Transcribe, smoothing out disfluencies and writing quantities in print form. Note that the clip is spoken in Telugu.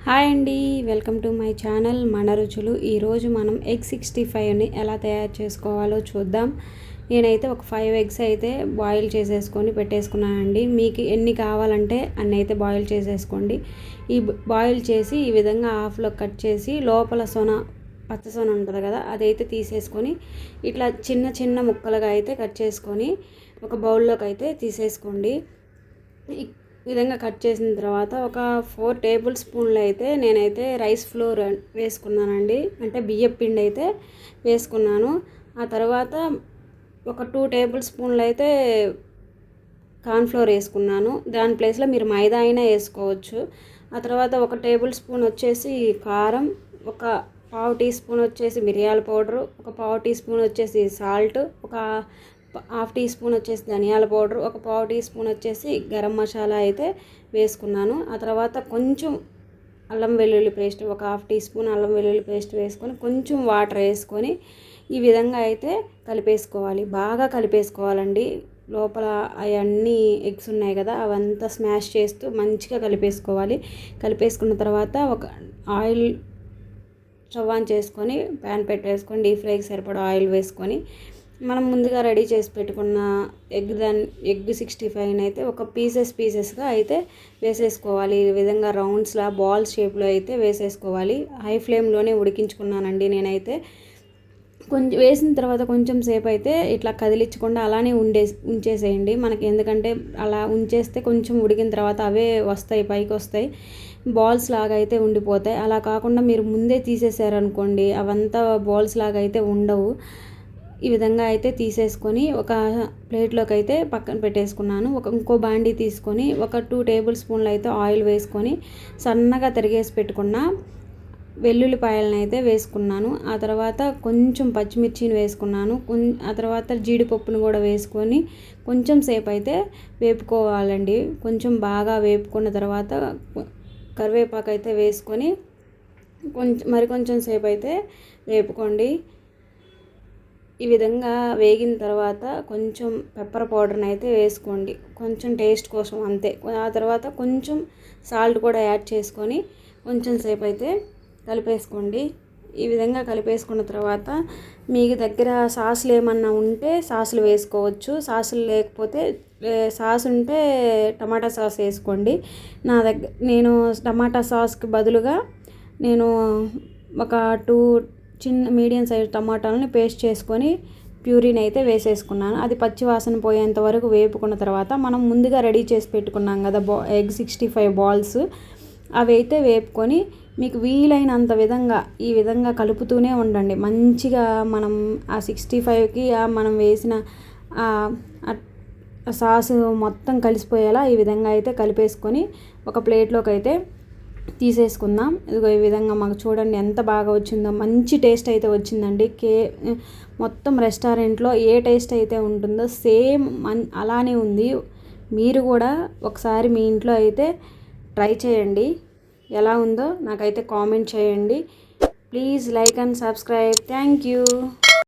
హాయ్ అండి, వెల్కమ్ టు మై ఛానల్ మన రుచులు. ఈరోజు మనం ఎగ్ 65ని ఎలా తయారు చేసుకోవాలో చూద్దాం. నేనైతే ఒక 5 ఎగ్స్ అయితే బాయిల్ చేసేసుకొని పెట్టేసుకున్నానండి. మీకు ఎన్ని కావాలంటే అన్ని అయితే బాయిల్ చేసేసుకోండి. ఈ బాయిల్ చేసి ఈ విధంగా హాఫ్లో కట్ చేసి లోపల పచ్చ సొన ఉంటుంది కదా, అదైతే తీసేసుకొని ఇట్లా చిన్న చిన్న ముక్కలుగా అయితే కట్ చేసుకొని ఒక బౌల్లోకి అయితే తీసేసుకోండి. ఈ విధంగా కట్ చేసిన తర్వాత ఒక 4 టేబుల్ స్పూన్లు అయితే నేనైతే రైస్ ఫ్లోర్ వేసుకున్నానండి, అంటే బియ్యం పిండి అయితే వేసుకున్నాను. ఆ తర్వాత ఒక 2 టేబుల్ స్పూన్లు అయితే కార్న్ఫ్లోర్ వేసుకున్నాను. దాని ప్లేస్లో మీరు మైదా అయినా వేసుకోవచ్చు. ఆ తర్వాత ఒక టేబుల్ స్పూన్ వచ్చేసి కారం, ఒక పావు టీ స్పూన్ వచ్చేసి మిరియాల పౌడరు, ఒక పావు టీ స్పూన్ వచ్చేసి సాల్ట్, ఒక హాఫ్ టీ స్పూన్ వచ్చేసి ధనియాల పౌడర్, ఒక పావు టీ స్పూన్ వచ్చేసి గరం మసాలా అయితే వేసుకున్నాను. ఆ తర్వాత కొంచెం అల్లం వెల్లుల్లి పేస్ట్, ఒక హాఫ్ టీ స్పూన్ అల్లం వెల్లుల్లి పేస్ట్ వేసుకొని కొంచెం వాటర్ వేసుకొని ఈ విధంగా అయితే కలిపేసుకోవాలి. బాగా కలిపేసుకోవాలండి. లోపల అవన్నీ ఎగ్స్ ఉన్నాయి కదా, అవంతా స్మాష్ చేస్తూ మంచిగా కలిపేసుకోవాలి. కలిపేసుకున్న తర్వాత ఒక ఆయిల్ స్టవ్ ఆన్ చేసుకొని ప్యాన్ పెట్టేసుకొని డీప్ ఫ్రైకి సరిపడా ఆయిల్ వేసుకొని మనం ముందుగా రెడీ చేసి పెట్టుకున్న ఎగ్ 65 అయితే ఒక పీసెస్గా అయితే వేసేసుకోవాలి. ఈ విధంగా రౌండ్స్లా బాల్ షేప్లో అయితే వేసేసుకోవాలి. హై ఫ్లేమ్లోనే ఉడికించుకున్నానండి నేనైతే. కొంచెం వేసిన తర్వాత కొంచెం సేపు అయితే ఇట్లా కదిలించకుండా అలానే ఉంచేసేయండి. మనకి ఎందుకంటే అలా ఉంచేస్తే కొంచెం ఉడికిన తర్వాత అవే వస్తాయి, పైకి వస్తాయి, బాల్స్ లాగా అయితే ఉండిపోతాయి. అలా కాకుండా మీరు ముందే తీసేసారనుకోండి, అవంతా బాల్స్ లాగా అయితే ఉండవు. ఈ విధంగా అయితే తీసేసుకొని ఒక ప్లేట్లోకి అయితే పక్కన పెట్టేసుకున్నాను. ఇంకో బాండీ తీసుకొని ఒక 2 టేబుల్ స్పూన్లు అయితే ఆయిల్ వేసుకొని సన్నగా తరిగేసి పెట్టుకున్న వెల్లుల్లిపాయలను అయితే వేసుకున్నాను. ఆ తర్వాత కొంచెం పచ్చిమిర్చిని వేసుకున్నాను. ఆ తర్వాత జీడిపప్పును కూడా వేసుకొని కొంచెం సేపు అయితే వేపుకోవాలండి. కొంచెం బాగా వేపుకున్న తర్వాత కరివేపాకు అయితే వేసుకొని మరికొంచెం సేపు అయితే వేపుకోండి. ఈ విధంగా వేగిన తర్వాత కొంచెం పెప్పర్ పౌడర్ని అయితే వేసుకోండి, కొంచెం టేస్ట్ కోసం అంతే. ఆ తర్వాత కొంచెం సాల్ట్ కూడా యాడ్ చేసుకొని కొంచెం సేపు అయితే కలిపేసుకోండి. ఈ విధంగా కలిపేసుకున్న తర్వాత మీకు దగ్గర సాసులు ఏమన్నా ఉంటే సాసులు వేసుకోవచ్చు. సాసులు లేకపోతే సాస్ ఉంటే టమాటా సాస్ వేసుకోండి. నేను టమాటా సాస్కి బదులుగా నేను ఒక 2 చిన్న మీడియం సైజ్ టమాటాలని పేస్ట్ చేసుకొని ప్యూరీని అయితే వేసేసుకున్నాను. అది పచ్చి వాసన పోయేంత వరకు వేపుకున్న తర్వాత మనం ముందుగా రెడీ చేసి పెట్టుకున్నాం కదా ఎగ్ 65 బాల్స్, అవి అయితే వేపుకొని మీకు వీలైనంత విధంగా ఈ విధంగా కలుపుతూనే ఉండండి. మంచిగా మనం ఆ 65కి మనం వేసిన సాసు మొత్తం కలిసిపోయేలా ఈ విధంగా అయితే కలిపేసుకొని ఒక ప్లేట్లోకి అయితే తీసేసుకుందాం. ఇదిగో ఈ విధంగా మాకు చూడండి ఎంత బాగా వచ్చిందో, మంచి టేస్ట్ అయితే వచ్చిందండి. మొత్తం రెస్టారెంట్లో ఏ టేస్ట్ అయితే ఉంటుందో సేమ్ అలానే ఉంది. మీరు కూడా ఒకసారి మీ ఇంట్లో అయితే ట్రై చేయండి. ఎలా ఉందో నాకైతే కామెంట్ చేయండి. Please like and subscribe. Thank you.